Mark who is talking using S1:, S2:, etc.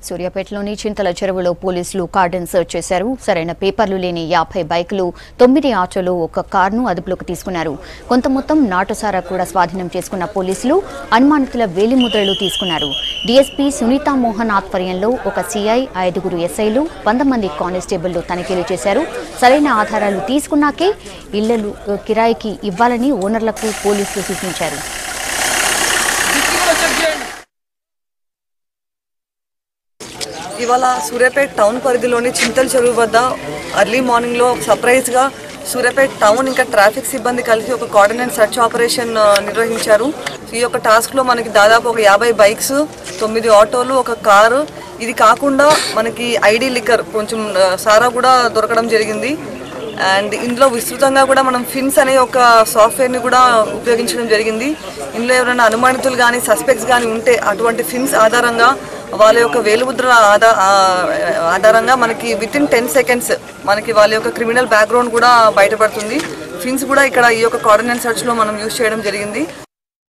S1: సూర్యాపేటలోని చింతల చెరువులో పోలీసులు cordon search చేశారు. సరైన పేపర్లు లేని 50 బైకులు, 9 ఆటోలు, ఒక కారును అదుపులోకి తీసుకున్నారు. కొంత మొత్తం నాటుసారా కూడా స్వాధీనం చేసుకున్న పోలీసులు అనుమానితుల వేలిముద్రలు తీసుకున్నారు. డీఎస్పీ సునీతా మోహన్ ఆధ్వర్యంలో ఒక సీఐ, 5 ఎస్ఐలు, 100 మంది కానిస్టేబుళ్లు తనిఖీలు చేశారు. సరైన ఆధారాలు తీసుకున్నాకే ఇళ్లను కిరాయికి ఇవ్వాలని ఓనర్లకు పోలీసులు సూచించారు.
S2: ఇవాళ సూర్యాపేట టౌన్ పరిధిలోని చింతల చెరువు వద్ద అర్లీ మార్నింగ్లో సర్ప్రైజ్గా సూర్యాపేట టౌన్ ఇంకా ట్రాఫిక్ సిబ్బంది కలిసి ఒక కోఆర్డినేట్ సర్చ్ ఆపరేషన్ నిర్వహించారు. ఈ యొక్క టాస్క్లో మనకి దాదాపు ఒక 50 బైక్స్, 9 ఆటోలు, ఒక కారు, ఇది కాకుండా మనకి ఐడి లిక్కర్ కొంచెం సారా కూడా దొరకడం జరిగింది. అండ్ ఇందులో విస్తృతంగా కూడా మనం ఫిన్స్ అనే ఒక సాఫ్ట్వేర్ని కూడా ఉపయోగించడం జరిగింది. ఇందులో ఎవరైనా అనుమానితులు కానీ సస్పెక్ట్స్ కానీ ఉంటే అటువంటి ఫిన్స్ ఆధారంగా వాళ్ళ యొక్క వేలిముద్ర ఆధారంగా మనకి వితిన్ 10 సెకండ్స్ మనకి వాళ్ళ యొక్క క్రిమినల్ బ్యాక్గ్రౌండ్ కూడా బయటపడుతుంది. ఫిన్స్ కూడా ఇక్కడ ఈ యొక్క కోఆర్డినేట్ సర్చ్లో మనం యూజ్ చేయడం జరిగింది.